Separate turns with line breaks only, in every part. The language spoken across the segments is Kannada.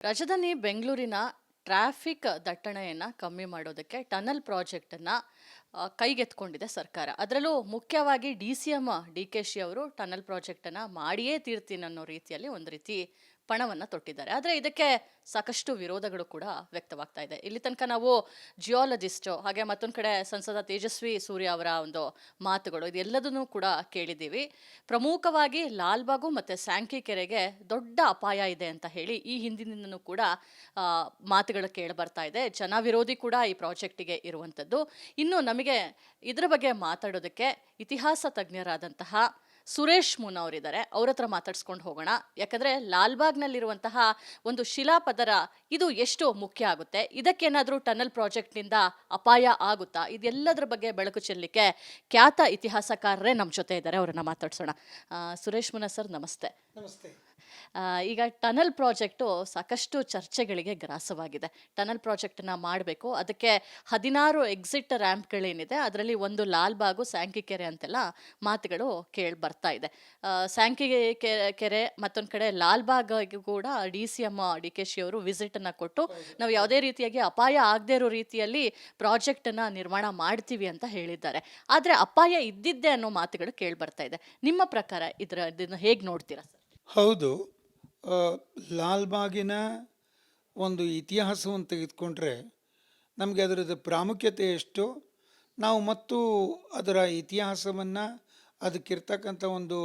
ರಾಜಧಾನಿ ಬೆಂಗಳೂರಿನ ಟ್ರಾಫಿಕ್ ದಟ್ಟಣೆಯನ್ನು ಕಮ್ಮಿ ಮಾಡೋದಕ್ಕೆ ಟನಲ್ ಪ್ರಾಜೆಕ್ಟನ್ನು ಕೈಗೆತ್ಕೊಂಡಿದೆ ಸರ್ಕಾರ. ಅದರಲ್ಲೂ ಮುಖ್ಯವಾಗಿ DCM DKಶಿ ಅವರು ಟನಲ್ ಪ್ರಾಜೆಕ್ಟನ್ನು ಮಾಡಿಯೇ ತೀರ್ತೀನಿ ಅನ್ನೋ ರೀತಿಯಲ್ಲಿ ಒಂದು ರೀತಿ ಪಣವನ್ನು ತೊಟ್ಟಿದ್ದಾರೆ. ಆದರೆ ಇದಕ್ಕೆ ಸಾಕಷ್ಟು ವಿರೋಧಗಳು ಕೂಡ ವ್ಯಕ್ತವಾಗ್ತಾ ಇದೆ. ಇಲ್ಲಿ ತನಕ ನಾವು ಜಿಯಾಲಜಿಸ್ಟು ಹಾಗೆ ಮತ್ತೊಂದು ಕಡೆ ಸಂಸದ ತೇಜಸ್ವಿ ಸೂರ್ಯ ಅವರ ಒಂದು ಮಾತುಗಳು ಇದೆಲ್ಲದನ್ನು ಕೂಡ ಕೇಳಿದ್ದೀವಿ. ಪ್ರಮುಖವಾಗಿ ಲಾಲ್ಬಾಗು ಮತ್ತು ಸ್ಯಾಂಕಿ ಕೆರೆಗೆ ದೊಡ್ಡ ಅಪಾಯ ಇದೆ ಅಂತ ಹೇಳಿ ಈ ಹಿಂದಿನಿಂದನೂ ಕೂಡ ಮಾತುಗಳು ಕೇಳಿ ಬರ್ತಾ ಇದೆ. ಜನ ವಿರೋಧಿ ಕೂಡ ಈ ಪ್ರಾಜೆಕ್ಟಿಗೆ ಇರುವಂಥದ್ದು. ಇನ್ನು ನಮಗೆ ಇದರ ಬಗ್ಗೆ ಮಾತಾಡೋದಕ್ಕೆ ಇತಿಹಾಸ ತಜ್ಞರಾದಂತಹ ಸುರೇಶ್ ಮುನ್ ಅವರಿದ್ದಾರೆ. ಅವ್ರ ಹತ್ರ ಮಾತಾಡ್ಸ್ಕೊಂಡು ಹೋಗೋಣ. ಯಾಕಂದ್ರೆ ಲಾಲ್ಬಾಗ್ನಲ್ಲಿರುವಂತಹ ಒಂದು ಶಿಲಾಪದರ ಇದು ಎಷ್ಟು ಮುಖ್ಯ ಆಗುತ್ತೆ, ಇದಕ್ಕೇನಾದರೂ ಟನಲ್ ಪ್ರಾಜೆಕ್ಟ್ನಿಂದ ಅಪಾಯ ಆಗುತ್ತಾ, ಇದೆಲ್ಲದರ ಬಗ್ಗೆ ಬೆಳಕು ಚೆಲ್ಲಲಿಕ್ಕೆ ಖ್ಯಾತ ಇತಿಹಾಸಕಾರರೇ ನಮ್ಮ ಜೊತೆ ಇದ್ದಾರೆ. ಅವರನ್ನ ಮಾತಾಡ್ಸೋಣ. ಸುರೇಶ್ ಮುನ್ನ ಸರ್, ನಮಸ್ತೆ.
ನಮಸ್ತೆ.
ಈಗ ಟನಲ್ ಪ್ರಾಜೆಕ್ಟು ಸಾಕಷ್ಟು ಚರ್ಚೆಗಳಿಗೆ ಗ್ರಾಸವಾಗಿದೆ. ಟನಲ್ ಪ್ರಾಜೆಕ್ಟನ್ನು ಮಾಡಬೇಕು, ಅದಕ್ಕೆ 16 ಎಕ್ಸಿಟ್ ರ್ಯಾಂಪ್ಗಳೇನಿದೆ ಅದರಲ್ಲಿ ಒಂದು ಲಾಲ್ಬಾಗು ಸ್ಯಾಂಕಿ ಕೆರೆ ಅಂತೆಲ್ಲ ಮಾತುಗಳು ಕೇಳಿ ಬರ್ತಾ ಇದೆ. ಸ್ಯಾಂಕಿ ಕೆರೆ ಮತ್ತೊಂದು ಕಡೆ ಲಾಲ್ಬಾಗಿಗೂ ಕೂಡ DCM DKಶಿ ಅವರು ವಿಸಿಟನ್ನು ಕೊಟ್ಟು ನಾವು ಯಾವುದೇ ರೀತಿಯಾಗಿ ಅಪಾಯ ಆಗದೇ ಇರೋ ರೀತಿಯಲ್ಲಿ ಪ್ರಾಜೆಕ್ಟನ್ನು ನಿರ್ಮಾಣ ಮಾಡ್ತೀವಿ ಅಂತ ಹೇಳಿದ್ದಾರೆ. ಆದರೆ ಅಪಾಯ ಇದ್ದಿದ್ದೆ ಅನ್ನೋ ಮಾತುಗಳು ಕೇಳಿ ಬರ್ತಾ ಇದೆ. ನಿಮ್ಮ ಪ್ರಕಾರ ಇದನ್ನು ಹೇಗೆ ನೋಡ್ತೀರಾ ಸರ್?
ಹೌದು. ಲಾಲ್ಬಾಗಿನ ಒಂದು ಇತಿಹಾಸವನ್ನು ತೆಗೆದುಕೊಂಡ್ರೆ ನಮಗೆ ಅದರದ್ದು ಪ್ರಾಮುಖ್ಯತೆ ಎಷ್ಟು, ನಾವು ಮತ್ತು ಅದರ ಇತಿಹಾಸವನ್ನು, ಅದಕ್ಕಿರ್ತಕ್ಕಂಥ ಒಂದು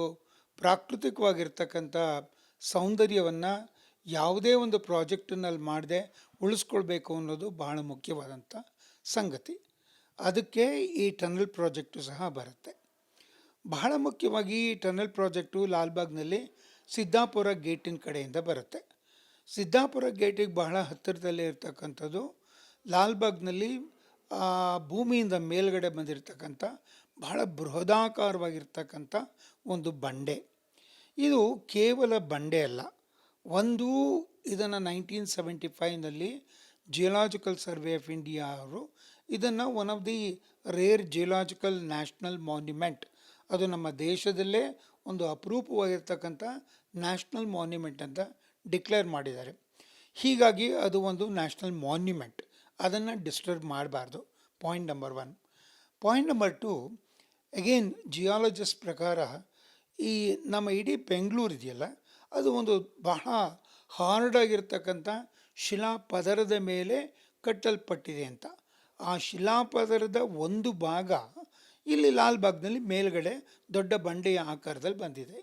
ಪ್ರಾಕೃತಿಕವಾಗಿರ್ತಕ್ಕಂಥ ಸೌಂದರ್ಯವನ್ನು ಯಾವುದೇ ಒಂದು ಪ್ರಾಜೆಕ್ಟಿನಲ್ಲಿ ಮಾಡದೆ ಉಳಿಸ್ಕೊಳ್ಬೇಕು ಅನ್ನೋದು ಬಹಳ ಮುಖ್ಯವಾದಂಥ ಸಂಗತಿ. ಅದಕ್ಕೆ ಈ ಟನಲ್ ಪ್ರಾಜೆಕ್ಟು ಸಹ ಬರುತ್ತೆ. ಬಹಳ ಮುಖ್ಯವಾಗಿ ಈ ಟನಲ್ ಪ್ರಾಜೆಕ್ಟು ಲಾಲ್ಬಾಗ್ನಲ್ಲಿ ಸಿದ್ದಾಪುರ ಗೇಟಿನ ಕಡೆಯಿಂದ ಬರುತ್ತೆ. ಸಿದ್ದಾಪುರ ಗೇಟಿಗೆ ಬಹಳ ಹತ್ತಿರದಲ್ಲೇ ಇರ್ತಕ್ಕಂಥದ್ದು ಲಾಲ್ಬಾಗ್ನಲ್ಲಿ ಭೂಮಿಯಿಂದ ಮೇಲ್ಗಡೆ ಬಂದಿರತಕ್ಕಂಥ ಬಹಳ ಬೃಹದಾಕಾರವಾಗಿರ್ತಕ್ಕಂಥ ಒಂದು ಬಂಡೆ. ಇದು ಕೇವಲ ಬಂಡೆ ಅಲ್ಲ, ಒಂದು ಇದನ್ನು 1975ನಲ್ಲಿ ಜಿಯೋಲಾಜಿಕಲ್ ಸರ್ವೆ ಆಫ್ ಇಂಡಿಯಾ ಅವರು ಇದನ್ನು one of the rare geological national monument, ಅದು ನಮ್ಮ ದೇಶದಲ್ಲೇ ಒಂದು ಅಪರೂಪವಾಗಿರ್ತಕ್ಕಂಥ ನ್ಯಾಷನಲ್ ಮಾನ್ಯುಮೆಂಟ್ ಅಂತ ಡಿಕ್ಲೇರ್ ಮಾಡಿದ್ದಾರೆ. ಹೀಗಾಗಿ ಅದು ಒಂದು ನ್ಯಾಷನಲ್ ಮಾನ್ಯುಮೆಂಟ್, ಅದನ್ನು ಡಿಸ್ಟರ್ಬ್ ಮಾಡಬಾರ್ದು. Point number 1. Point number 2, again geologist ಪ್ರಕಾರ ಈ ನಮ್ಮ ಇಡೀ ಬೆಂಗಳೂರು ಇದೆಯಲ್ಲ, ಅದು ಒಂದು ಬಹಳ ಹಾರ್ಡಾಗಿರ್ತಕ್ಕಂಥ ಶಿಲಾಪದರದ ಮೇಲೆ ಕಟ್ಟಲ್ಪಟ್ಟಿದೆ ಅಂತ. ಆ ಶಿಲಾಪದರದ ಒಂದು ಭಾಗ ಇಲ್ಲಿ ಲಾಲ್ಬಾಗ್ನಲ್ಲಿ ಮೇಲ್ಗಡೆ ದೊಡ್ಡ ಬಂಡೆಯ ಆಕಾರದಲ್ಲಿ ಬಂದಿದೆ.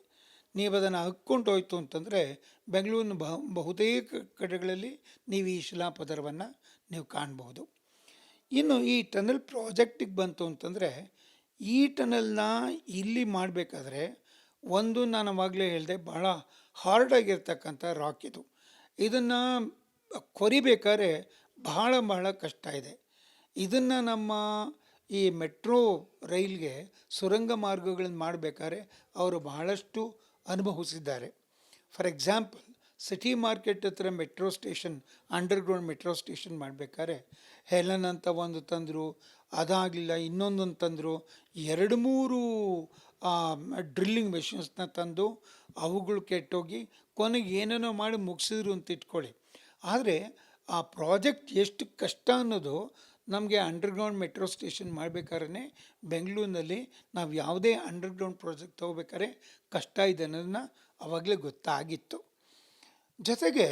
ನೀವು ಅದನ್ನು ಹಕ್ಕೊಂಡು ಹೋಯ್ತು ಅಂತಂದರೆ ಬೆಂಗಳೂರಿನ ಬಹುತೇಕ ಕಡೆಗಳಲ್ಲಿ ನೀವು ಈ ಶಿಲಾಪದರವನ್ನು ನೀವು ಕಾಣ್ಬೋದು. ಇನ್ನು ಈ ಟನಲ್ ಪ್ರಾಜೆಕ್ಟಿಗೆ ಬಂತು ಅಂತಂದರೆ, ಈ ಟನಲ್ನ ಇಲ್ಲಿ ಮಾಡಬೇಕಾದ್ರೆ ಒಂದು, ನಾನು ಅವಾಗಲೇ ಹೇಳಿದೆ, ಬಹಳ ಹಾರ್ಡಾಗಿರ್ತಕ್ಕಂಥ ರಾಕ್ ಇದು. ಇದನ್ನು ಕೊರಿಬೇಕಾದ್ರೆ ಬಹಳ ಬಹಳ ಕಷ್ಟ ಇದೆ. ಇದನ್ನು ನಮ್ಮ ಈ ಮೆಟ್ರೋ ರೈಲ್ಗೆ ಸುರಂಗ ಮಾರ್ಗಗಳನ್ನು ಮಾಡಬೇಕಾದ್ರೆ ಅವರು ಬಹಳಷ್ಟು ಅನುಭವಿಸಿದ್ದಾರೆ. ಫಾರ್ ಎಕ್ಸಾಂಪಲ್, ಸಿಟಿ ಮಾರ್ಕೆಟ್ ಹತ್ರ metro station, underground metro station ಮಾಡಬೇಕಾದ್ರೆ ಹೆಲನ್ ಅಂತ ಒಂದು ತಂದರು, ಅದಾಗಲಿಲ್ಲ, ಇನ್ನೊಂದೊಂದು ತಂದರು, 2-3 ಡ್ರಿಲ್ಲಿಂಗ್ ಮೆಷಿನ್ಸ್ನ ತಂದು ಅವುಗಳು ಕೆಟ್ಟೋಗಿ ಕೊನೆಗೆ ಏನೇನೋ ಮಾಡಿ ಮುಗಿಸಿದ್ರು ಅಂತ ಇಟ್ಕೊಳ್ಳಿ. ಆದರೆ ಆ ಪ್ರಾಜೆಕ್ಟ್ ಎಷ್ಟು ಕಷ್ಟ ಅನ್ನೋದು ನಮಗೆ ಅಂಡರ್ಗ್ರೌಂಡ್ ಮೆಟ್ರೋ ಸ್ಟೇಷನ್ ಮಾಡಬೇಕಾದ್ರೆ ಬೆಂಗಳೂರಿನಲ್ಲಿ ನಾವು ಯಾವುದೇ ಅಂಡರ್ಗ್ರೌಂಡ್ ಪ್ರಾಜೆಕ್ಟ್ ತೊಗೋಬೇಕಾದ್ರೆ ಕಷ್ಟ ಇದೆ ಅನ್ನೋದನ್ನ ಆವಾಗಲೇ ಗೊತ್ತಾಗಿತ್ತು. ಜೊತೆಗೆ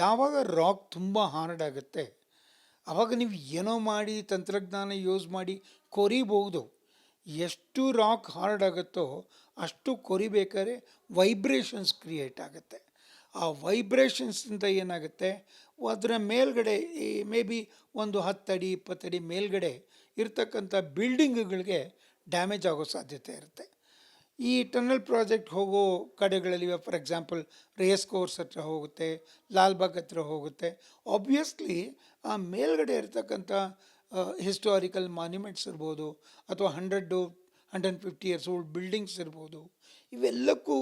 ಯಾವಾಗ ರಾಕ್ ತುಂಬ ಹಾರ್ಡ್ ಆಗುತ್ತೆ ಆವಾಗ ನೀವು ಏನೋ ಮಾಡಿ ತಂತ್ರಜ್ಞಾನ ಯೂಸ್ ಮಾಡಿ ಕೊರಿಬಹುದು. ಎಷ್ಟು ರಾಕ್ ಹಾರ್ಡ್ ಆಗುತ್ತೋ ಅಷ್ಟು ಕೊರಿಬೇಕಾದ್ರೆ ವೈಬ್ರೇಷನ್ಸ್ ಕ್ರಿಯೇಟ್ ಆಗುತ್ತೆ. ಆ ವೈಬ್ರೇಷನ್ಸಿಂದ ಏನಾಗುತ್ತೆ, ಅದರ ಮೇಲ್ಗಡೆ ಮೇ ಬಿ ಒಂದು 10 ಅಡಿ 20 ಅಡಿ ಮೇಲ್ಗಡೆ ಇರ್ತಕ್ಕಂಥ ಬಿಲ್ಡಿಂಗ್ಗಳಿಗೆ ಡ್ಯಾಮೇಜ್ ಆಗೋ ಸಾಧ್ಯತೆ ಇರುತ್ತೆ. ಈ ಟನಲ್ ಪ್ರಾಜೆಕ್ಟ್ ಹೋಗೋ ಕಡೆಗಳಲ್ಲಿ, ಫಾರ್ ಎಕ್ಸಾಂಪಲ್ ರೇಸ್ ಕೋರ್ಸ್ ಹತ್ರ ಹೋಗುತ್ತೆ, ಲಾಲ್ಬಾಗ್ ಹತ್ರ ಹೋಗುತ್ತೆ, ಆಬ್ವಿಯಸ್ಲಿ ಆ ಮೇಲ್ಗಡೆ ಇರ್ತಕ್ಕಂಥ ಹಿಸ್ಟಾರಿಕಲ್ ಮಾನ್ಯುಮೆಂಟ್ಸ್ ಇರ್ಬೋದು, ಅಥವಾ 100-150 ಇಯರ್ಸ್ ಓಲ್ಡ್ ಬಿಲ್ಡಿಂಗ್ಸ್ ಇರ್ಬೋದು, ಇವೆಲ್ಲಕ್ಕೂ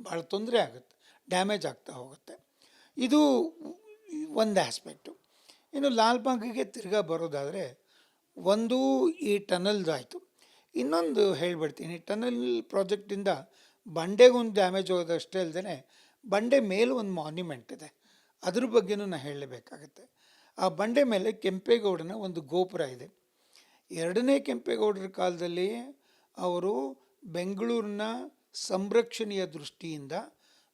ಭಾಳ ತೊಂದರೆ ಆಗುತ್ತೆ, ಡ್ಯಾಮೇಜ್ ಆಗ್ತಾ ಹೋಗುತ್ತೆ. ಇದು ಒಂದು ಆಸ್ಪೆಕ್ಟು. ಇನ್ನು ಲಾಲ್ಬಾಗಿಗೆ ತಿರ್ಗಾ ಬರೋದಾದರೆ, ಒಂದು ಈ ಟನಲ್ದಾಯಿತು. ಇನ್ನೊಂದು ಹೇಳಿಬಿಡ್ತೀನಿ, ಟನಲ್ ಪ್ರಾಜೆಕ್ಟಿಂದ ಬಂಡೆಗೊಂದು ಡ್ಯಾಮೇಜ್ ಹೋಗೋದಷ್ಟೇ ಅಲ್ಲದೆ ಬಂಡೆ ಮೇಲೂ ಒಂದು ಮಾನ್ಯುಮೆಂಟ್ ಇದೆ, ಅದ್ರ ಬಗ್ಗೆನೂ ನಾನು ಹೇಳಲೇಬೇಕಾಗತ್ತೆ. ಆ ಬಂಡೆ ಮೇಲೆ ಕೆಂಪೇಗೌಡನ ಒಂದು ಗೋಪುರ ಇದೆ. ಎರಡನೇ ಕೆಂಪೇಗೌಡರ ಕಾಲದಲ್ಲಿ ಅವರು ಬೆಂಗಳೂರಿನ ಸಂರಕ್ಷಣೆಯ ದೃಷ್ಟಿಯಿಂದ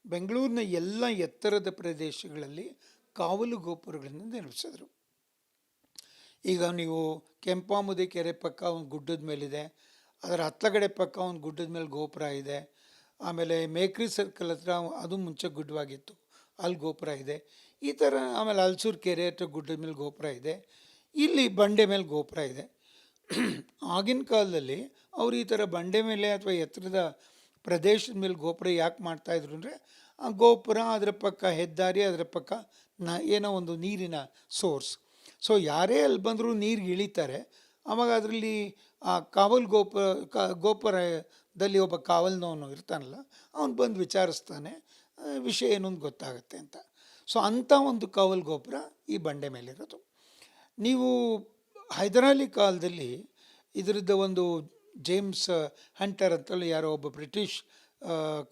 ಬೆಂಗಳೂರಿನ ಎಲ್ಲ ಎತ್ತರದ ಪ್ರದೇಶಗಳಲ್ಲಿ ಕಾವಲು ಗೋಪುರಗಳನ್ನು ನಿರ್ಮಿಸಿದ್ರು. ಈಗ ನೀವು ಕೆಂಪಾಮುದಿ ಕೆರೆ ಪಕ್ಕ ಒಂದು ಗುಡ್ಡದ ಮೇಲಿದೆ, ಅದರ ಹತ್ತಗಡೆ ಪಕ್ಕ ಒಂದು ಗುಡ್ಡದ ಮೇಲೆ ಗೋಪುರ ಇದೆ. ಆಮೇಲೆ ಮೇಕ್ರಿ ಸರ್ಕಲ್ ಹತ್ರ ಅದು ಮುಂಚೆ ಗುಡ್ಡವಾಗಿತ್ತು, ಅಲ್ಲಿ ಗೋಪುರ ಇದೆ. ಈ ಥರ ಆಮೇಲೆ ಹಲ್ಸೂರು ಕೆರೆ ಹತ್ರ ಗುಡ್ಡದ ಮೇಲೆ ಗೋಪುರ ಇದೆ, ಇಲ್ಲಿ ಬಂಡೆ ಮೇಲೆ ಗೋಪುರ ಇದೆ. ಆಗಿನ ಕಾಲದಲ್ಲಿ ಅವರು ಈ ಥರ ಬಂಡೆ ಮೇಲೆ ಅಥವಾ ಎತ್ತರದ ಪ್ರದೇಶದ ಮೇಲೆ ಗೋಪುರ ಯಾಕೆ ಮಾಡ್ತಾಯಿದ್ರು ಅಂದರೆ, ಆ ಗೋಪುರ ಅದರ ಪಕ್ಕ ಹೆದ್ದಾರಿ, ಅದರ ಪಕ್ಕ ಏನೋ ಒಂದು ನೀರಿನ ಸೋರ್ಸ್. ಸೊ ಯಾರೇ ಅಲ್ಲಿ ಬಂದರೂ ನೀರಿಗೆ ಇಳಿತಾರೆ, ಆವಾಗ ಅದರಲ್ಲಿ ಆ ಕಾವಲು ಗೋಪುರದಲ್ಲಿ ಒಬ್ಬ ಕಾವಲ್ನವನು ಇರ್ತಾನಲ್ಲ, ಅವನು ಬಂದು ವಿಚಾರಿಸ್ತಾನೆ, ವಿಷಯ ಏನು ಅಂತ ಗೊತ್ತಾಗುತ್ತೆ ಅಂತ. ಸೊ ಅಂಥ ಒಂದು ಕಾವಲು ಗೋಪುರ ಈ ಬಂಡೆ ಮೇಲಿರೋದು. ನೀವು ಹೈದರಾಲಿ ಕಾಲದಲ್ಲಿ ಇದರದ್ದು ಒಂದು ಜೇಮ್ಸ್ ಹಂಟರ್ ಅಂತಲೂ ಯಾರೋ ಒಬ್ಬ ಬ್ರಿಟಿಷ್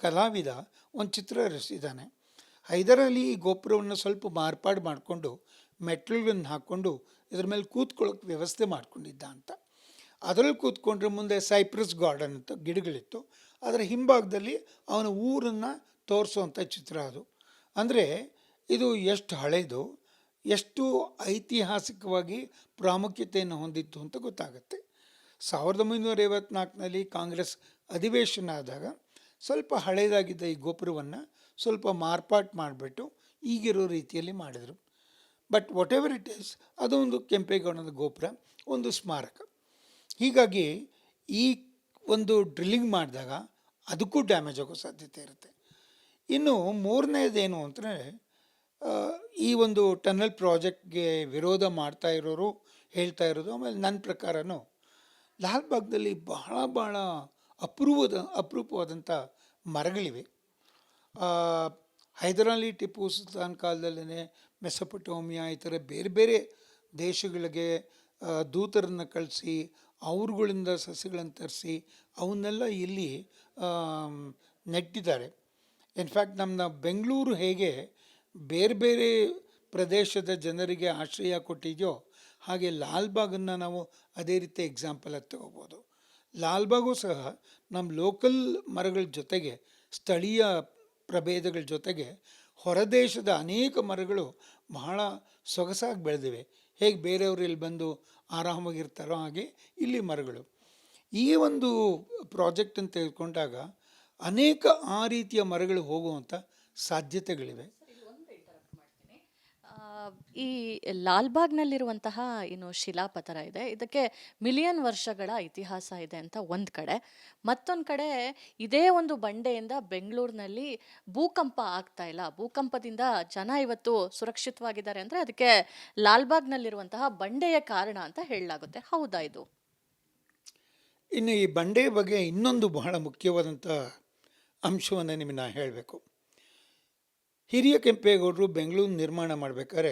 ಕಲಾವಿದ ಒಂದು ಚಿತ್ರ ರಚಿಸಿದ್ದಾನೆ. ಹೈದರಾಲಿ ಈ ಗೋಪುರವನ್ನು ಸ್ವಲ್ಪ ಮಾರ್ಪಾಡು ಮಾಡಿಕೊಂಡು ಮೆಟ್ಲುಗಳನ್ನು ಹಾಕ್ಕೊಂಡು ಇದ್ರ ಮೇಲೆ ಕೂತ್ಕೊಳ್ಳೋಕೆ ವ್ಯವಸ್ಥೆ ಮಾಡ್ಕೊಂಡಿದ್ದ ಅಂತ. ಅದರಲ್ಲಿ ಕೂತ್ಕೊಂಡ್ರೆ ಮುಂದೆ ಸೈಪ್ರಸ್ ಗಾರ್ಡನ್ ಅಂತ ಗಿಡಗಳಿತ್ತು, ಅದರ ಹಿಂಭಾಗದಲ್ಲಿ ಅವನ ಊರನ್ನು ತೋರಿಸುವಂಥ ಚಿತ್ರ ಅದು. ಅಂದರೆ ಇದು ಎಷ್ಟು ಹಳೆಯದು, ಎಷ್ಟು ಐತಿಹಾಸಿಕವಾಗಿ ಪ್ರಾಮುಖ್ಯತೆಯನ್ನು ಹೊಂದಿತ್ತು ಅಂತ ಗೊತ್ತಾಗುತ್ತೆ. 1954ನಲ್ಲಿ ಕಾಂಗ್ರೆಸ್ ಅಧಿವೇಶನ ಆದಾಗ ಸ್ವಲ್ಪ ಹಳೆಯದಾಗಿದ್ದ ಈ ಗೋಪುರವನ್ನು ಸ್ವಲ್ಪ ಮಾರ್ಪಾಟು ಮಾಡಿಬಿಟ್ಟು ಈಗಿರೋ ರೀತಿಯಲ್ಲಿ ಮಾಡಿದರು. But what ever it is, ಅದೊಂದು ಕೆಂಪೇಗೌಡನ ಗೋಪುರ, ಒಂದು ಸ್ಮಾರಕ. ಹೀಗಾಗಿ ಈ ಒಂದು ಡ್ರಿಲ್ಲಿಂಗ್ ಮಾಡಿದಾಗ ಅದಕ್ಕೂ ಡ್ಯಾಮೇಜ್ ಆಗೋ ಸಾಧ್ಯತೆ ಇರುತ್ತೆ. ಇನ್ನು ಮೂರನೇದೇನು ಅಂದರೆ, ಈ ಒಂದು ಟನಲ್ ಪ್ರಾಜೆಕ್ಟ್ಗೆ ವಿರೋಧ ಮಾಡ್ತಾ ಇರೋರು ಹೇಳ್ತಾ ಇರೋದು, ಆಮೇಲೆ ನನ್ನ ಪ್ರಕಾರನೂ ಲಾಲ್ಬಾಗ್ದಲ್ಲಿ ಬಹಳ ಅಪರೂಪವಾದಂಥ ಮರಗಳಿವೆ. ಹೈದರಾಲಿ ಟಿಪ್ಪು ಸುಲ್ತಾನ್ ಕಾಲದಲ್ಲೇ ಮೆಸೊಪೊಟೋಮಿಯಾ ಈ ಥರ ಬೇರೆ ಬೇರೆ ದೇಶಗಳಿಗೆ ದೂತರನ್ನು ಕಳಿಸಿ ಅವ್ರುಗಳಿಂದ ಸಸ್ಯಗಳನ್ನು ತರಿಸಿ ಅವನ್ನೆಲ್ಲ ಇಲ್ಲಿ ನೆಟ್ಟಿದ್ದಾರೆ. ಇನ್ಫ್ಯಾಕ್ಟ್ ನಮ್ಮ ಬೆಂಗಳೂರು ಹೇಗೆ ಬೇರೆ ಬೇರೆ ಪ್ರದೇಶದ ಜನರಿಗೆ ಆಶ್ರಯ ಕೊಟ್ಟಿದೆಯೋ, ಹಾಗೆ ಲಾಲ್ಬಾಗನ್ನು ನಾವು ಅದೇ ರೀತಿ ಎಕ್ಸಾಂಪಲ್ ಆಗಿ ತಗೋಬೋದು. ಲಾಲ್ಬಾಗೂ ಸಹ ನಮ್ಮ ಲೋಕಲ್ ಮರಗಳ ಜೊತೆಗೆ ಸ್ಥಳೀಯ ಪ್ರಭೇದಗಳ ಜೊತೆಗೆ ಹೊರದೇಶದ ಅನೇಕ ಮರಗಳು ಬಹಳ ಸೊಗಸಾಗಿ ಬೆಳೆದಿವೆ. ಹೇಗೆ ಬೇರೆಯವರು ಇಲ್ಲಿ ಬಂದು ಆರಾಮಾಗಿರ್ತಾರೋ ಹಾಗೆ ಇಲ್ಲಿ ಮರಗಳು. ಈ ಒಂದು ಪ್ರಾಜೆಕ್ಟನ್ನು ತೆಗೆದುಕೊಂಡಾಗ ಅನೇಕ ಆ ರೀತಿಯ ಮರಗಳು ಹೋಗುವಂಥ ಸಾಧ್ಯತೆಗಳಿವೆ.
ಈ ಲಾಲ್ಬಾಗ್ನಲ್ಲಿರುವಂತಹ ಏನು ಶಿಲಾಪಥರ ಇದೆ, ಇದಕ್ಕೆ ಮಿಲಿಯನ್ ವರ್ಷಗಳ ಇತಿಹಾಸ ಇದೆ ಅಂತ ಒಂದು ಕಡೆ. ಮತ್ತೊಂದು ಕಡೆ ಇದೇ ಒಂದು ಬಂಡೆಯಿಂದ ಬೆಂಗಳೂರಿನಲ್ಲಿ ಭೂಕಂಪ ಆಗ್ತಾ ಇಲ್ಲ, ಭೂಕಂಪದಿಂದ ಜನ ಇವತ್ತು ಸುರಕ್ಷಿತವಾಗಿದ್ದಾರೆ ಅಂದರೆ ಅದಕ್ಕೆ ಲಾಲ್ಬಾಗ್ನಲ್ಲಿರುವಂತಹ ಬಂಡೆಯ ಕಾರಣ ಅಂತ ಹೇಳಲಾಗುತ್ತೆ. ಹೌದಾ ಇದು?
ಇನ್ನು ಈ ಬಂಡೆಯ ಬಗ್ಗೆ ಇನ್ನೊಂದು ಬಹಳ ಮುಖ್ಯವಾದಂಥ ಅಂಶವನ್ನು ನಿಮಗೆ ನಾನು ಹೇಳಬೇಕು. ಹಿರಿಯ ಕೆಂಪೇಗೌಡರು ಬೆಂಗಳೂರು ನಿರ್ಮಾಣ ಮಾಡಬೇಕಾದ್ರೆ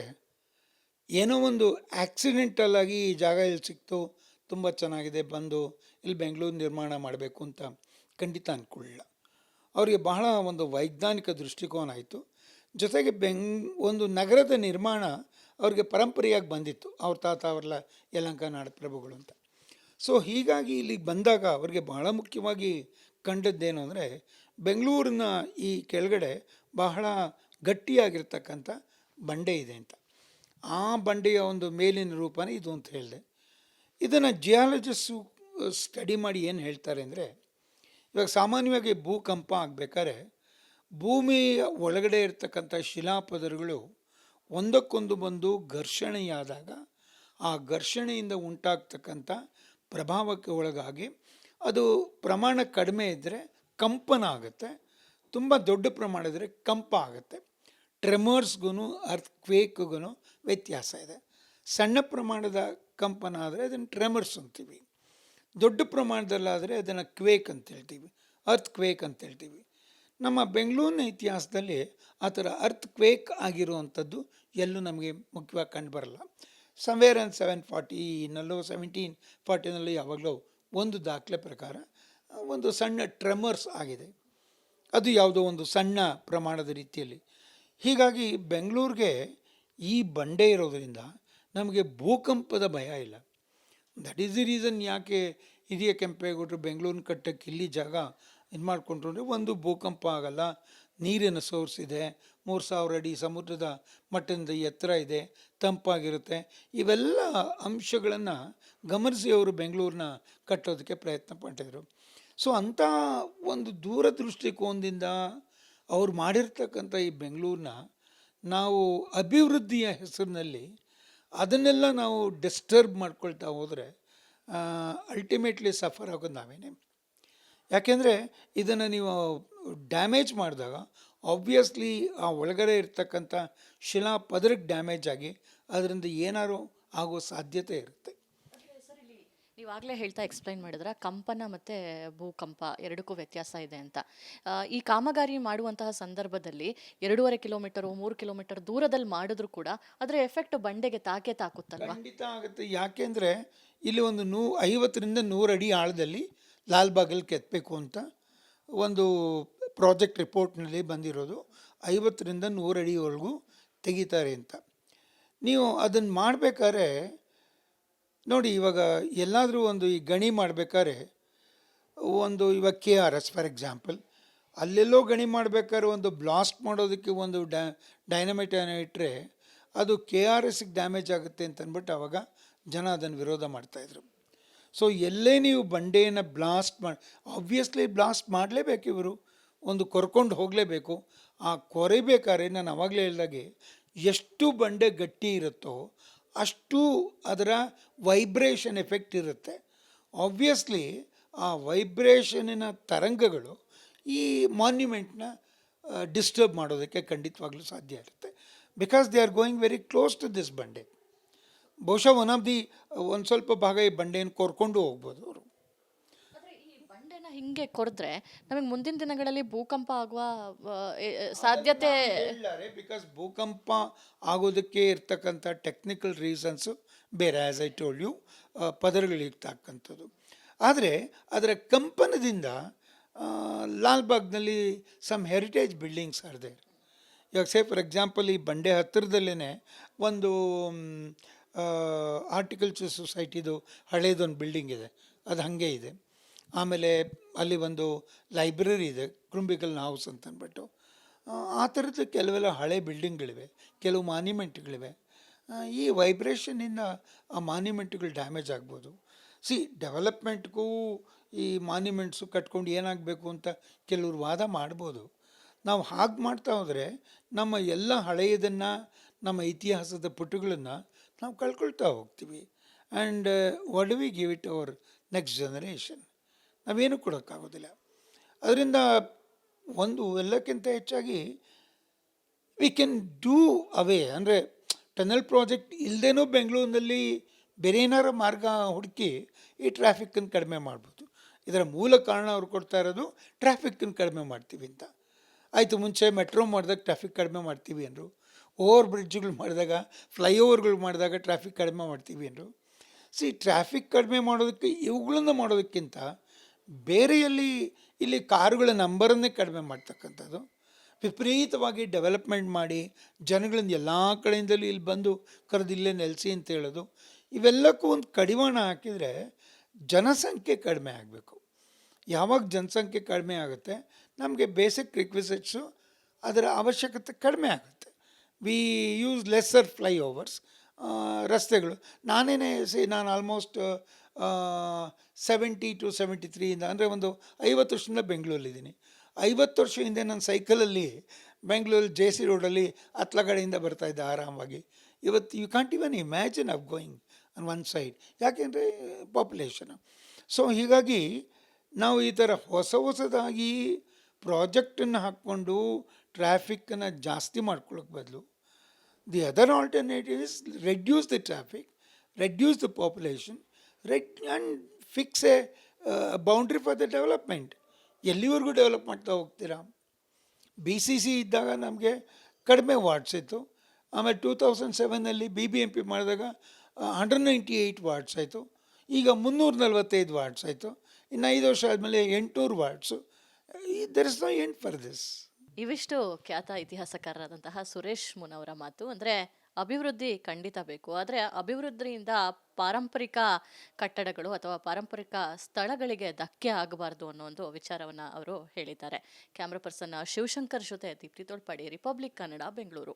ಏನೋ ಒಂದು ಆಕ್ಸಿಡೆಂಟಲ್ ಆಗಿ ಈ ಜಾಗ ಇಲ್ಲಿ ಸಿಕ್ತು, ತುಂಬ ಚೆನ್ನಾಗಿದೆ, ಬಂದು ಇಲ್ಲಿ ಬೆಂಗಳೂರು ನಿರ್ಮಾಣ ಮಾಡಬೇಕು ಅಂತ ಖಂಡಿತ ಅಂದ್ಕೊಳ್ಳಿಲ್ಲ. ಅವರಿಗೆ ಬಹಳ ಒಂದು ವೈಜ್ಞಾನಿಕ ದೃಷ್ಟಿಕೋನ ಆಯಿತು. ಜೊತೆಗೆ ಒಂದು ನಗರದ ನಿರ್ಮಾಣ ಅವ್ರಿಗೆ ಪರಂಪರೆಯಾಗಿ ಬಂದಿತ್ತು, ಅವ್ರ ತಾತ ಅವರೆಲ್ಲ ಯಲಹಂಕ ನಾಡಪ್ರಭುಗಳು ಅಂತ. ಸೊ ಹೀಗಾಗಿ ಇಲ್ಲಿಗೆ ಬಂದಾಗ ಅವರಿಗೆ ಬಹಳ ಮುಖ್ಯವಾಗಿ ಕಂಡದ್ದೇನು ಅಂದರೆ, ಬೆಂಗಳೂರಿನ ಈ ಕೆಳಗಡೆ ಬಹಳ ಗಟ್ಟಿಯಾಗಿರ್ತಕ್ಕಂಥ ಬಂಡೆ ಇದೆ ಅಂತ. ಆ ಬಂಡೆಯ ಒಂದು ಮೇಲಿನ ರೂಪನೇ ಇದು ಅಂತ ಹೇಳಿದೆ. ಇದನ್ನು ಜಿಯಾಲಜಿಸ್ಟು ಸ್ಟಡಿ ಮಾಡಿ ಏನು ಹೇಳ್ತಾರೆ ಅಂದರೆ, ಇವಾಗ ಸಾಮಾನ್ಯವಾಗಿ ಭೂಕಂಪ ಆಗಬೇಕಾದ್ರೆ ಭೂಮಿಯ ಒಳಗಡೆ ಇರ್ತಕ್ಕಂಥ ಶಿಲಾಪದರಗಳು ಒಂದಕ್ಕೊಂದು ಬಂದು ಘರ್ಷಣೆಯಾದಾಗ ಆ ಘರ್ಷಣೆಯಿಂದ ಉಂಟಾಗ್ತಕ್ಕಂಥ ಪ್ರಭಾವಕ್ಕೆ ಒಳಗಾಗಿ ಅದು ಪ್ರಮಾಣ ಕಡಿಮೆ ಇದ್ದರೆ ಕಂಪನ ಆಗುತ್ತೆ, ತುಂಬ ದೊಡ್ಡ ಪ್ರಮಾಣ ಇದ್ದರೆ ಕಂಪ ಆಗುತ್ತೆ. ಟ್ರೆಮರ್ಸ್ಗೂ ಅರ್ಥ್ಕ್ವೇಕ್ಗೂ ವ್ಯತ್ಯಾಸ ಇದೆ. ಸಣ್ಣ ಪ್ರಮಾಣದ ಕಂಪನ ಆದರೆ ಅದನ್ನು ಟ್ರೆಮರ್ಸ್ ಅಂತೀವಿ, ದೊಡ್ಡ ಪ್ರಮಾಣದಲ್ಲಾದರೆ ಅದನ್ನು ಕ್ವೇಕ್ ಅಂತ ಹೇಳ್ತೀವಿ, ಅರ್ಥ್ಕ್ವೇಕ್ ಅಂತ ಹೇಳ್ತೀವಿ. ನಮ್ಮ ಬೆಂಗಳೂರಿನ ಇತಿಹಾಸದಲ್ಲಿ ಆ ಥರ ಅರ್ಥ್ಕ್ವೇಕ್ ಆಗಿರುವಂಥದ್ದು ಎಲ್ಲೂ ನಮಗೆ ಮುಖ್ಯವಾಗಿ ಕಂಡುಬರಲ್ಲ. ಸಮ್ವೇರ್ ಇನ್ 740ನಲ್ಲೋ 1740ನಲ್ಲೋ ಯಾವಾಗಲೂ ಒಂದು ದಾಖಲೆ ಪ್ರಕಾರ ಒಂದು ಸಣ್ಣ ಟ್ರೆಮರ್ಸ್ ಆಗಿದೆ. ಅದು ಯಾವುದೋ ಒಂದು ಸಣ್ಣ ಪ್ರಮಾಣದ ರೀತಿಯಲ್ಲಿ. ಹೀಗಾಗಿ ಬೆಂಗಳೂರಿಗೆ ಈ ಬಂಡೆ ಇರೋದರಿಂದ ನಮಗೆ ಭೂಕಂಪದ ಭಯ ಇಲ್ಲ. ದಟ್ ಈಸ್ ದಿ ರೀಸನ್ ಯಾಕೆ ಹಿರಿಯ ಕೆಂಪೇಗೌಡರು ಬೆಂಗಳೂರನ್ನ ಕಟ್ಟಕ್ಕೆ ಇಲ್ಲಿ ಜಾಗ ಇದು ಮಾಡಿಕೊಂಡ್ರು ಅಂದರೆ, ಒಂದು ಭೂಕಂಪ ಆಗಲ್ಲ, ನೀರಿನ ಸೋರ್ಸ್ ಇದೆ, 3000 ಅಡಿ ಸಮುದ್ರದ ಮಟ್ಟದಿಂದ ಎತ್ತರ ಇದೆ, ತಂಪಾಗಿರುತ್ತೆ. ಇವೆಲ್ಲ ಅಂಶಗಳನ್ನು ಗಮನಿಸಿ ಅವರು ಬೆಂಗಳೂರನ್ನ ಕಟ್ಟೋದಕ್ಕೆ ಪ್ರಯತ್ನ ಪಟ್ಟಿದ್ರು. ಸೊ ಅಂಥ ಒಂದು ದೂರದೃಷ್ಟಿಕೋನದಿಂದ ಅವ್ರು ಮಾಡಿರ್ತಕ್ಕಂಥ ಈ ಬೆಂಗಳೂರನ್ನ ನಾವು ಅಭಿವೃದ್ಧಿಯ ಹೆಸರಿನಲ್ಲಿ ಅದನ್ನೆಲ್ಲ ನಾವು ಡಿಸ್ಟರ್ಬ್ ಮಾಡ್ಕೊಳ್ತಾ ಹೋದರೆ ಅಲ್ಟಿಮೇಟ್ಲಿ ಸಫರ್ ಆಗೋದು ನಾವೇನೆ. ಯಾಕೆಂದರೆ ಇದನ್ನು ನೀವು ಡ್ಯಾಮೇಜ್ ಮಾಡಿದಾಗ ಆಬ್ವಿಯಸ್ಲಿ ಆ ಒಳಗಡೆ ಇರ್ತಕ್ಕಂಥ ಶಿಲಾ ಪದರಕ್ಕೆ ಡ್ಯಾಮೇಜ್ ಆಗಿ ಅದರಿಂದ ಏನಾರು ಆಗೋ ಸಾಧ್ಯತೆ ಇರುತ್ತೆ.
ನೀವಾಗಲೇ ಹೇಳ್ತಾ ಎಕ್ಸ್ಪ್ಲೈನ್ ಮಾಡಿದ್ರ ಕಂಪನ ಮತ್ತು ಭೂಕಂಪ ಎರಡಕ್ಕೂ ವ್ಯತ್ಯಾಸ ಇದೆ ಅಂತ. ಈ ಕಾಮಗಾರಿ ಮಾಡುವಂತಹ ಸಂದರ್ಭದಲ್ಲಿ 2.5 ಕಿಲೋಮೀಟರು 3 ಕಿಲೋಮೀಟರ್ ದೂರದಲ್ಲಿ ಮಾಡಿದ್ರು ಕೂಡ ಅದರ ಎಫೆಕ್ಟ್ ಬಂಡೆಗೆ ತಾಕುತ್ತಲ್ವಾ?
ಖಂಡಿತ ಆಗುತ್ತೆ. ಯಾಕೆಂದರೆ ಇಲ್ಲಿ ಒಂದು 50ರಿಂದ 100 ಅಡಿ ಆಳದಲ್ಲಿ ಲಾಲ್ಬಾಗಲ್ಲಿ ಕೆತ್ತಬೇಕು ಅಂತ ಒಂದು ಪ್ರಾಜೆಕ್ಟ್ ರಿಪೋರ್ಟ್ನಲ್ಲಿ ಬಂದಿರೋದು. 50ರಿಂದ 100 ಅಡಿವರೆಗೂ ತೆಗಿತಾರೆ ಅಂತ. ನೀವು ಅದನ್ನು ಮಾಡಬೇಕಾದ್ರೆ ನೋಡಿ, ಇವಾಗ ಎಲ್ಲಾದರೂ ಒಂದು ಈ ಗಣಿ ಮಾಡಬೇಕಾದ್ರೆ ಒಂದು ಇವಾಗ KRS ಫಾರ್ ಎಕ್ಸಾಂಪಲ್, ಅಲ್ಲೆಲ್ಲೋ ಗಣಿ ಮಾಡಬೇಕಾದ್ರೆ ಒಂದು ಬ್ಲಾಸ್ಟ್ ಮಾಡೋದಕ್ಕೆ ಒಂದು ಡೈನಮೈಟ್ ಇಟ್ಟರೆ ಅದು KRSಗೆ ಡ್ಯಾಮೇಜ್ ಆಗುತ್ತೆ ಅಂತ ಅಂದ್ಬಿಟ್ಟು ಆವಾಗ ಜನ ಅದನ್ನು ವಿರೋಧ ಮಾಡ್ತಾಯಿದ್ರು. ಸೊ ಎಲ್ಲೇ ನೀವು ಬಂಡೆಯನ್ನು ಬ್ಲಾಸ್ಟ್ ಮಾಡಿ, ಆಬ್ವಿಯಸ್ಲಿ ಬ್ಲಾಸ್ಟ್ ಮಾಡಲೇಬೇಕು, ಇವರು ಒಂದು ಕೊರ್ಕೊಂಡು ಹೋಗಲೇಬೇಕು. ಆ ಕೊರಿಬೇಕಾದ್ರೆ ನಾನು ಆವಾಗಲೇ ಹೇಳಿದಾಗೆ ಎಷ್ಟು ಬಂಡೆ ಗಟ್ಟಿ ಇರುತ್ತೋ ಅಷ್ಟು ಅದರ ವೈಬ್ರೇಷನ್ ಎಫೆಕ್ಟ್ ಇರುತ್ತೆ. ಆಬ್ವಿಯಸ್ಲಿ ಆ ವೈಬ್ರೇಷನಿನ ತರಂಗಗಳು ಈ ಮಾನ್ಯುಮೆಂಟ್ನ ಡಿಸ್ಟರ್ಬ್ ಮಾಡೋದಕ್ಕೆ ಖಂಡಿತವಾಗ್ಲೂ ಸಾಧ್ಯ ಇರುತ್ತೆ. Because they are going very close to this ಬಂಡೆ. ಬಹುಶಃ ಒಂದು ಸ್ವಲ್ಪ ಭಾಗ ಈ ಬಂಡೆಯನ್ನು ಕೊರ್ಕೊಂಡು ಹೋಗ್ಬೋದು ಅವರು.
ಈ ಬಂಡೆನ ಹಿಂಗೆ ಕೊರೆದ್ರೆ ನಮಗೆ ಮುಂದಿನ ದಿನಗಳಲ್ಲಿ ಭೂಕಂಪ ಆಗುವ ಸಾಧ್ಯತೆ
ಬಿಕಾಸ್ ಭೂಕಂಪ ಆಗೋದಕ್ಕೆ ಇರ್ತಕ್ಕಂಥ ಟೆಕ್ನಿಕಲ್ ರೀಸನ್ಸು ಬೇರೆ, ಆ್ಯಸ್ ಐ ಟೋಲ್ಡ್ ಯು, ಪದರಗಳಿರ್ತಕ್ಕಂಥದ್ದು. ಆದರೆ ಅದರ ಕಂಪನದಿಂದ ಲಾಲ್ಬಾಗ್ನಲ್ಲಿ some heritage buildings are there. ಇವಾಗ ಫಾರ್ ಎಕ್ಸಾಂಪಲ್ ಈ ಬಂಡೆ ಹತ್ತಿರದಲ್ಲೇ ಒಂದು ಆರ್ಟಿಕಲ್ಚರ್ ಸೊಸೈಟಿದು ಹಳೇದೊಂದು ಬಿಲ್ಡಿಂಗ್ ಇದೆ, ಅದು ಹಾಗೆ ಇದೆ. ಆಮೇಲೆ ಅಲ್ಲಿ ಒಂದು ಲೈಬ್ರರಿ ಇದೆ, ಕೃಂಬಿಕಲ್ ಹೌಸ್ ಅಂತ ಅಂದ್ಬಿಟ್ಟು. ಆ ಥರದ್ದು ಕೆಲವೆಲ್ಲ ಹಳೆ ಬಿಲ್ಡಿಂಗ್ಗಳಿವೆ, ಕೆಲವು ಮಾನ್ಯುಮೆಂಟ್ಗಳಿವೆ. ಈ ವೈಬ್ರೇಷನ್ನಿಂದ ಆ ಮಾನ್ಯುಮೆಂಟ್ಗಳು ಡ್ಯಾಮೇಜ್ ಆಗ್ಬೋದು. ಡೆವಲಪ್ಮೆಂಟ್ಗೂ ಈ ಮಾನ್ಯುಮೆಂಟ್ಸು ಕಟ್ಕೊಂಡು ಏನಾಗಬೇಕು ಅಂತ ಕೆಲವರು ವಾದ ಮಾಡ್ಬೋದು. ನಾವು ಹಾಗೆ ಮಾಡ್ತಾ ಹೋದರೆ ನಮ್ಮ ಎಲ್ಲ ಹಳೆಯದನ್ನು, ನಮ್ಮ ಇತಿಹಾಸದ ಪುಟಗಳನ್ನು ನಾವು ಕಳ್ಕೊಳ್ತಾ ಹೋಗ್ತೀವಿ. And what do we give it hour next generation? ನಾವೇನು ಕೊಡೋಕ್ಕಾಗೋದಿಲ್ಲ. ಅದರಿಂದ ಒಂದು ಎಲ್ಲಕ್ಕಿಂತ ಹೆಚ್ಚಾಗಿ ವಿ ಕ್ಯಾನ್ ಡೂ ಅವೇ, ಅಂದರೆ ಟನಲ್ ಪ್ರಾಜೆಕ್ಟ್ ಇಲ್ಲದೇನೂ ಬೆಂಗಳೂರಿನಲ್ಲಿ ಬೇರೆ ಏನಾರು ಮಾರ್ಗ ಹುಡುಕಿ ಈ ಟ್ರಾಫಿಕ್ಕನ್ನು ಕಡಿಮೆ ಮಾಡ್ಬೋದು. ಇದರ ಮೂಲ ಕಾರಣ ಅವ್ರು ಕೊಡ್ತಾ ಇರೋದು ಟ್ರಾಫಿಕ್ಕನ್ನು ಕಡಿಮೆ ಮಾಡ್ತೀವಿ ಅಂತ. ಆಯಿತು, ಮುಂಚೆ ಮೆಟ್ರೋ ಮಾಡಿದಾಗ ಟ್ರಾಫಿಕ್ ಕಡಿಮೆ ಮಾಡ್ತೀವಿ ಅಂದರು, ಓವರ್ ಬ್ರಿಡ್ಜ್ಗಳು ಮಾಡಿದಾಗ, ಫ್ಲೈಓವರ್ಗಳು ಮಾಡಿದಾಗ ಟ್ರಾಫಿಕ್ ಕಡಿಮೆ ಮಾಡ್ತೀವಿ ಅಂದರು. ಟ್ರಾಫಿಕ್ ಕಡಿಮೆ ಮಾಡೋದಕ್ಕೆ ಇವುಗಳನ್ನು ಮಾಡೋದಕ್ಕಿಂತ ಬೇರೆಯಲ್ಲಿ ಇಲ್ಲಿ ಕಾರುಗಳ ನಂಬರನ್ನೇ ಕಡಿಮೆ ಮಾಡ್ತಕ್ಕಂಥದ್ದು, ವಿಪರೀತವಾಗಿ ಡೆವಲಪ್ಮೆಂಟ್ ಮಾಡಿ ಜನಗಳಿಂದ ಎಲ್ಲ ಕಡೆಯಿಂದಲೂ ಇಲ್ಲಿ ಬಂದು ಕರೆದು ಇಲ್ಲೇ ನೆಲೆಸಿ ಅಂತ ಹೇಳೋದು, ಇವೆಲ್ಲಕ್ಕೂ ಒಂದು ಕಡಿವಾಣ ಹಾಕಿದರೆ ಜನಸಂಖ್ಯೆ ಕಡಿಮೆ ಆಗಬೇಕು. ಯಾವಾಗ ಜನಸಂಖ್ಯೆ ಕಡಿಮೆ ಆಗುತ್ತೆ ನಮಗೆ ಬೇಸಿಕ್ ರಿಕ್ವಿಸಿಟ್ಸು ಅದರ ಅವಶ್ಯಕತೆ ಕಡಿಮೆ ಆಗುತ್ತೆ. ವಿ ಯೂಸ್ ಲೆಸ್ಸರ್ ಫ್ಲೈಓವರ್ಸ್, ರಸ್ತೆಗಳು. ನಾನು ಆಲ್ಮೋಸ್ಟ್ 70 to 73 ಅಂದರೆ ಒಂದು 50 ವರ್ಷದಿಂದ ಬೆಂಗಳೂರಲ್ಲಿದ್ದೀನಿ. 50 ವರ್ಷ ಹಿಂದೆ ನಾನು ಸೈಕಲಲ್ಲಿ ಬೆಂಗಳೂರಲ್ಲಿ JC ರೋಡಲ್ಲಿ ಅತ್ಲಗಡೆಯಿಂದ ಬರ್ತಾಯಿದ್ದೆ ಆರಾಮಾಗಿ. ಇವತ್ತು you can't even imagine of going on one side, ಯಾಕೆಂದರೆ ಪಾಪ್ಯುಲೇಷನು. ಸೊ ಹೀಗಾಗಿ ನಾವು ಈ ಥರ ಹೊಸದಾಗಿ ಪ್ರಾಜೆಕ್ಟನ್ನು ಹಾಕ್ಕೊಂಡು ಟ್ರಾಫಿಕ್ಕನ್ನು ಜಾಸ್ತಿ ಮಾಡ್ಕೊಳ್ಳೋಕೆ ಬದಲು the other alternative is reduce the traffic, reduce the population, and fix A boundary for the development. ಎಲ್ಲಿವರೆಗೂ ಡೆವಲಪ್ ಮಾಡ್ತಾ ಹೋಗ್ತೀರಾ? BCC ಇದ್ದಾಗ ನಮಗೆ ಕಡಿಮೆ ವಾರ್ಡ್ಸ್ ಇತ್ತು. ಆಮೇಲೆ 2007 BBMP ಮಾಡಿದಾಗ 198 ವಾರ್ಡ್ಸ್ ಆಯಿತು. ಈಗ 345 ವಾರ್ಡ್ಸ್ ಆಯಿತು. ಇನ್ನು 5 ವರ್ಷ ಆದಮೇಲೆ 800 wards. There is no end for this.
ಇವಿಷ್ಟು ಖ್ಯಾತ ಇತಿಹಾಸಕಾರರಾದಂತಹ ಸುರೇಶ್ ಮುನವರ ಮಾತು. ಅಂದರೆ ಅಭಿವೃದ್ಧಿ ಖಂಡಿತ ಬೇಕು, ಆದರೆ ಅಭಿವೃದ್ಧಿಯಿಂದ ಪಾರಂಪರಿಕ ಕಟ್ಟಡಗಳು ಅಥವಾ ಪಾರಂಪರಿಕ ಸ್ಥಳಗಳಿಗೆ ಧಕ್ಕೆ ಆಗಬಾರ್ದು ಅನ್ನೋ ಒಂದು ವಿಚಾರವನ್ನು ಅವರು ಹೇಳಿದ್ದಾರೆ. ಕ್ಯಾಮ್ರಾ ಪರ್ಸನ್ ಶಿವಶಂಕರ್ ಜೊತೆ ದೀಪ್ತಿ ತೋಳ್ಪಾಡಿ, ರಿಪಬ್ಲಿಕ್ ಕನ್ನಡ, ಬೆಂಗಳೂರು.